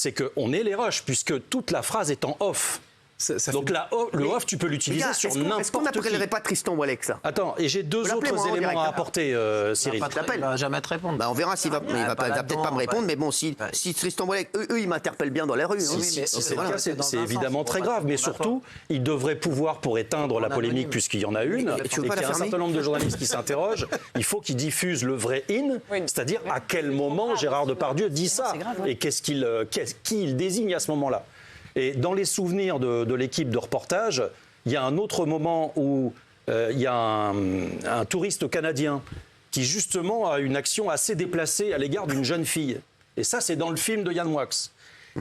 c'est qu'on ait les rushs, puisque toute la phrase est en off. Donc le off, tu peux l'utiliser sur n'importe qui. Est-ce qu'on n'appellerait pas Tristan Wallex là ? Attends, et j'ai deux autres éléments à apporter, Cyril. Il va jamais te répondre. On verra s'il va, il va peut-être pas me répondre, mais bon, si Tristan Wallex, eux, ils m'interpellent bien dans la rue. Si c'est le cas, c'est évidemment très grave, mais surtout, il devrait pouvoir, pour éteindre la polémique, puisqu'il y en a une, et qu'il y a un certain nombre de journalistes qui s'interrogent, il faut qu'ils diffusent le vrai in, c'est-à-dire à quel moment Gérard Depardieu dit ça, et qui il désigne à ce moment-là. Et dans les souvenirs de l'équipe de reportage, il y a un autre moment où il y a un touriste canadien qui justement a une action assez déplacée à l'égard d'une jeune fille. Et ça, c'est dans le film de Yann Moix.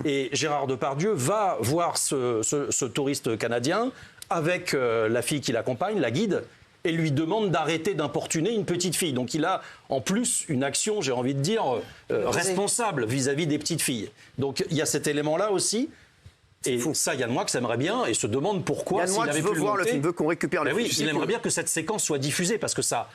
Et Gérard Depardieu va voir ce touriste canadien avec la fille qui l'accompagne, la guide, et lui demande d'arrêter d'importuner une petite fille. Donc il a en plus une action, j'ai envie de dire, responsable vis-à-vis des petites filles. Donc il y a cet élément-là aussi. Et ça, Yann Moix aimerait bien et se demande pourquoi. Yann Moix veut voir le film, veut qu'on récupère le film. Oui, il aimerait bien que cette séquence soit diffusée parce que ça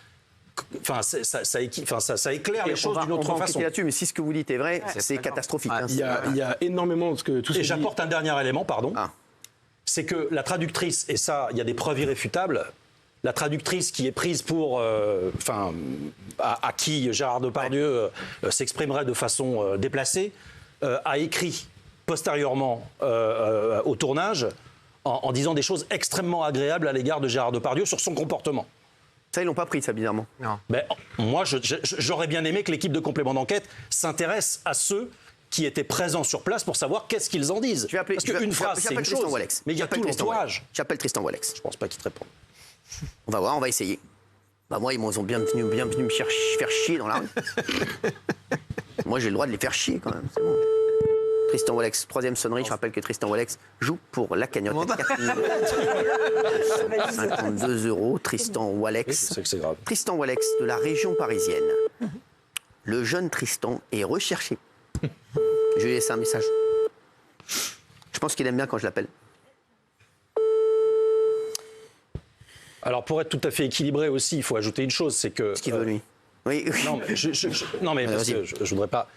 éclaire les choses d'une autre façon. Là-dessus, mais si ce que vous dites est vrai, c'est catastrophique. Il y a énormément de ce que tout. Et j'apporte un dernier élément, pardon. C'est que la traductrice, et ça, il y a des preuves irréfutables. La traductrice qui est prise pour, à qui Gérard Depardieu s'exprimerait de façon déplacée, a écrit postérieurement au tournage en disant des choses extrêmement agréables à l'égard de Gérard Depardieu sur son comportement. Ça, ils l'ont pas pris, ça, bizarrement. Non. Ben, moi, j'aurais bien aimé que l'équipe de complément d'enquête s'intéresse à ceux qui étaient présents sur place pour savoir qu'est-ce qu'ils en disent. Parce qu'une phrase, c'est une chose, mais il y a tout l'entourage. J'appelle Tristan Wallex. Je pense pas qu'il te réponde. On va voir, on va essayer. Bah moi, ils m'ont bien venu me faire chier dans la rue. Moi, j'ai le droit de les faire chier, quand même. C'est bon. Tristan Wallex, troisième sonnerie. Je rappelle que Tristan Wallex joue pour la cagnotte. 52 €. Tristan Wallex. C'est grave. Tristan Wallex de la région parisienne. Le jeune Tristan est recherché. Je lui ai laissé un message. Je pense qu'il aime bien quand je l'appelle. Alors, pour être tout à fait équilibré aussi, il faut ajouter une chose, c'est que... Ce qu'il veut, lui. Oui. Non, mais parce que je voudrais pas...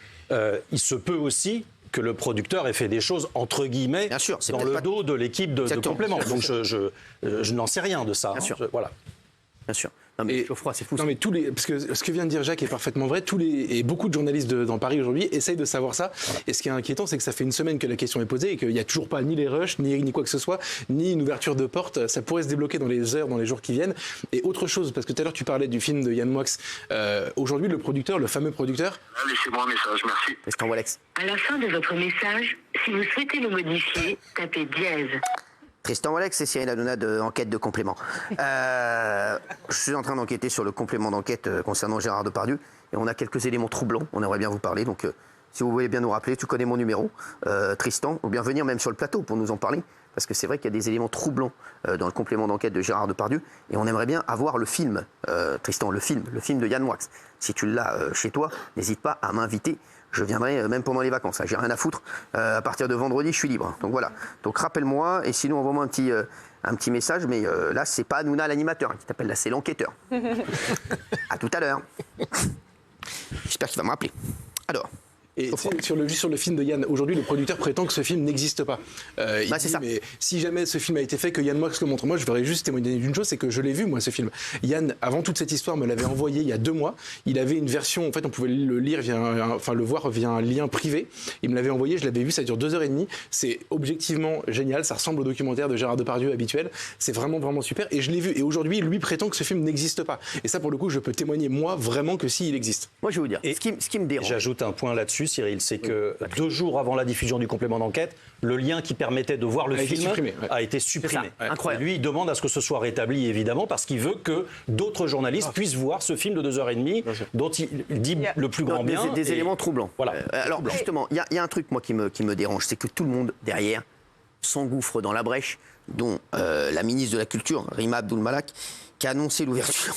il se peut aussi que le producteur ait fait des choses, entre guillemets, bien sûr, dans le dos de l'équipe de complément. Donc, je n'en sais rien de ça. Bien sûr. Voilà. Bien sûr. Non, mais Geoffroy, c'est fou. Non, mais parce que ce que vient de dire Jacques est parfaitement vrai. Et beaucoup de journalistes dans Paris aujourd'hui essayent de savoir ça. Et ce qui est inquiétant, c'est que ça fait une semaine que la question est posée et qu'il n'y a toujours pas ni les rushs, ni quoi que ce soit, ni une ouverture de porte. Ça pourrait se débloquer dans les heures, dans les jours qui viennent. Et autre chose, parce que tout à l'heure tu parlais du film de Yann Moix. Aujourd'hui, le producteur, le fameux producteur. Laissez-moi un message, merci. Tristan Wallex. À la fin de votre message, si vous souhaitez le modifier, tapez dièse. Tristan Wallex et Cyril Hanouna de Enquête de complément. Je suis en train d'enquêter sur le complément d'enquête concernant Gérard Depardieu et on a quelques éléments troublants. On aimerait bien vous parler. Donc, si vous voulez bien nous rappeler, tu connais mon numéro, Tristan, ou bien venir même sur le plateau pour nous en parler. Parce que c'est vrai qu'il y a des éléments troublants dans le complément d'enquête de Gérard Depardieu et on aimerait bien avoir le film, Tristan, le film de Yann Moix. Si tu l'as chez toi, n'hésite pas à m'inviter. Je viendrai même pendant les vacances. J'ai rien à foutre. À partir de vendredi, je suis libre. Donc voilà. Donc rappelle-moi et sinon envoie-moi un petit message. Mais là, c'est pas Hanouna l'animateur qui t'appelle. Là, c'est l'enquêteur. À tout à l'heure. J'espère qu'il va me rappeler. Alors. Et sur le film de Yann, aujourd'hui, le producteur prétend que ce film n'existe pas. Il dit, ça. Mais si jamais ce film a été fait, que Yann Moix le montre, moi, je voudrais juste témoigner d'une chose, c'est que je l'ai vu, moi, ce film. Yann, avant toute cette histoire, me l'avait envoyé il y a 2 mois. Il avait une version, en fait, on pouvait le lire le voir via un lien privé. Il me l'avait envoyé, je l'avais vu, ça dure 2h30. C'est objectivement génial, ça ressemble au documentaire de Gérard Depardieu habituel. C'est vraiment, vraiment super. Et je l'ai vu. Et aujourd'hui, lui prétend que ce film n'existe pas. Et ça, pour le coup, je peux témoigner, moi, vraiment que s'il existe. Moi, je vais vous dire, ce qui me dérange. J'ajoute un point là-dessus, Cyril, c'est que 2 jours avant la diffusion du complément d'enquête, le lien qui permettait de voir le film a été supprimé. Incroyable. Lui, il demande à ce que ce soit rétabli, évidemment, parce qu'il veut que d'autres journalistes puissent voir ce film de 2h30, dont il dit le plus grand bien. Des éléments troublants. Voilà. Alors, justement, il y a un truc, moi, qui me dérange, c'est que tout le monde, derrière, s'engouffre dans la brèche, dont la ministre de la Culture, Rima Abdul Malak, qui a annoncé l'ouverture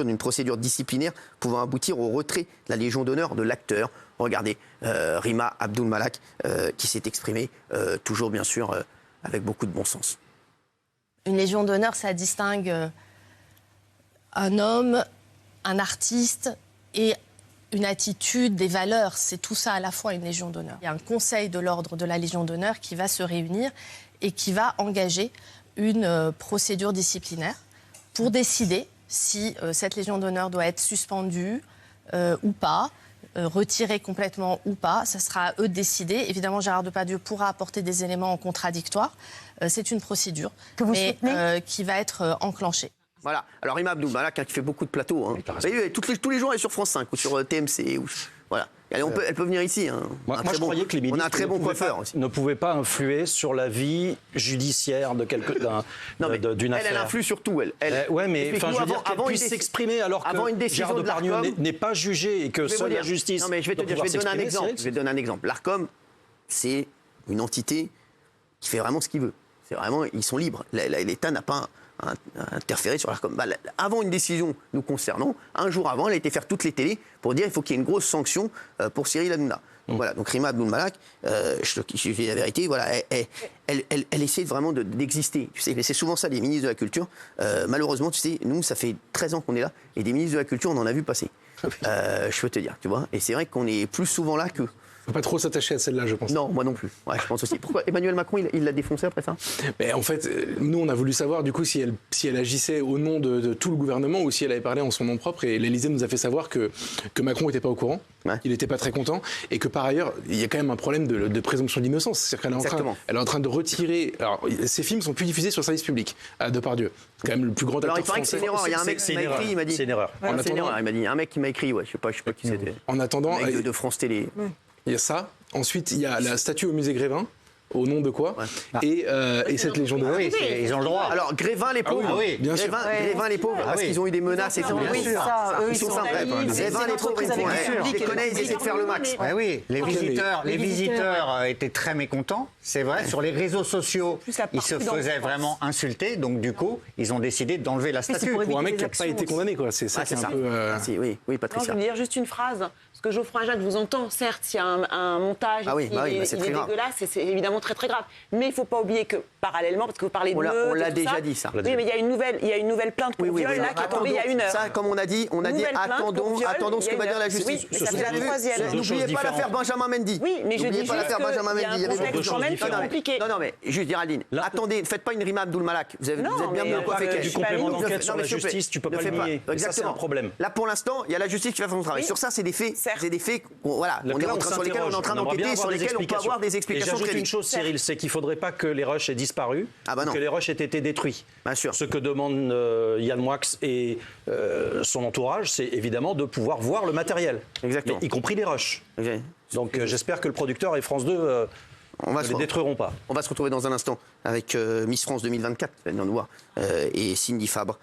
d'une procédure disciplinaire pouvant aboutir au retrait de la Légion d'honneur de l'acteur. Regardez, Rima Abdul Malak, qui s'est exprimée, toujours bien sûr, avec beaucoup de bon sens. Une Légion d'honneur, ça distingue un homme, un artiste et une attitude, des valeurs, c'est tout ça à la fois une Légion d'honneur. Il y a un conseil de l'ordre de la Légion d'honneur qui va se réunir et qui va engager une procédure disciplinaire pour décider si cette Légion d'honneur doit être suspendue ou pas, retirée complètement ou pas. Ça sera à eux de décider. Évidemment, Gérard Depardieu pourra apporter des éléments en contradictoire. C'est une procédure qui va être enclenchée. Voilà. Alors Rima Abdul Malak, qui fait beaucoup de plateaux. Hein. Vous voyez, tous les jours, elle est sur France 5 ou sur TMC. Voilà. Elle peut venir ici. Hein. Moi, je croyais que les ministres on a un très bon coiffeur aussi. Ne pouvaient pas influer sur la vie judiciaire d'une affaire. Elle influe sur tout, elle. Ouais, mais je veux dire qu'elle puisse s'exprimer alors que Gérard Depardieu n'est pas jugé et que seule la justice. Non, mais je vais te donner un exemple. Je vais te donner un exemple. L'Arcom, c'est une entité qui fait vraiment ce qu'il veut. C'est vraiment, ils sont libres. L'État n'a pas interférer sur l'Arcom. Avant une décision nous concernant, un jour avant, elle a été faire toutes les télés pour dire qu'il faut qu'il y ait une grosse sanction pour Cyril Hanouna. Donc voilà, donc Rima Abdul Malak, je dis la vérité, voilà, elle essaie vraiment d'exister. Tu sais, mais c'est souvent ça, les ministres de la Culture. Malheureusement, tu sais, nous, ça fait 13 ans qu'on est là, et des ministres de la Culture, on en a vu passer. Je peux te dire, tu vois. Et c'est vrai qu'on est plus souvent là que... Faut pas trop s'attacher à celle-là, je pense. Non, moi non plus. Ouais, je pense aussi. Pourquoi Emmanuel Macron, il l'a défoncé après ça? Mais en fait, nous, on a voulu savoir du coup si elle agissait au nom de tout le gouvernement ou si elle avait parlé en son nom propre. Et l'Élysée nous a fait savoir que Macron n'était pas au courant, qu'il n'était pas très content, et que par ailleurs, il y a quand même un problème de présomption d'innocence. C'est-à-dire qu'elle est en train de retirer. Alors, ces films sont plus diffusés sur le service public à Depardieu. C'est quand même le plus grand acteur français. C'est une erreur. Il y a un mec qui m'a écrit, il m'a dit. C'est une erreur. C'est une erreur. Il m'a dit. Un mec qui m'a écrit, ouais, je sais pas qui c'était. En attendant, de France Télé. Il y a ça. Ensuite, il y a la statue au musée Grévin. Au nom de quoi? Et cette Légion d'honneur. Oui, ils ont le droit. Alors, Grévin, les pauvres. oui, bien sûr. Grévin, les pauvres, parce qu'ils ont eu des menaces et tout. Oui, ça, eux, ils sont sympas. Grévin, les pauvres, ils les connaissent, ils essaient de faire le max. Oui, les visiteurs étaient très mécontents, c'est vrai. Sur les réseaux sociaux, ils se faisaient vraiment insulter. Donc, du coup, ils ont décidé d'enlever la statue. Pour un mec qui n'a pas été condamné, quoi. C'est ça qui est un peu... Oui, Patricia. Je veux dire juste une phrase. Parce que Geoffroy Jacques vous entend, certes, s'il y a un montage qui est dégueulasse, c'est évidemment très très grave. Mais il ne faut pas oublier que parallèlement, parce que vous parlez de meute, on l'a déjà dit ça. Oui, mais il y a une nouvelle plainte pour viol là qui est tombée il y a une heure. Ça, comme on a dit, attendons ce que va dire la justice. Oui, mais ça fait la troisième. N'oubliez pas l'affaire Benjamin Mendy. Oui, mais je dis juste qu'il y a un contexte quand même qui est compliqué. Non, mais juste Géraldine, attendez, ne faites pas une Rima Abdul Malak. Vous êtes bien mieux coiffé qu'elle. Du complément d'enquête sur la justice, tu peux pas le nier. Ça, c'est un problème. Là, pour l'instant, il y a la justice qui va faire son travail. Sur ça, c'est des faits. Voilà, sur lesquels on est en train d'enquêter, sur lesquels on peut avoir des explications. Et j'ajoute une chose, Cyril, c'est qu'il ne faudrait pas que les rushs aient disparu, que les rushs aient été détruits. Bien sûr. Ce que demandent Yann Moix et son entourage, c'est évidemment de pouvoir voir le matériel. Exactement. Mais y compris les rushs. Okay. Donc j'espère que le producteur et France 2 ne les détruiront pas. On va se retrouver dans un instant avec Miss France 2024, qui va venir nous voir, et Cindy Fabre,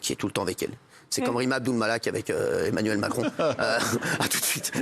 qui est tout le temps avec elle. C'est comme Rima Abdul Malak avec Emmanuel Macron. À tout de suite.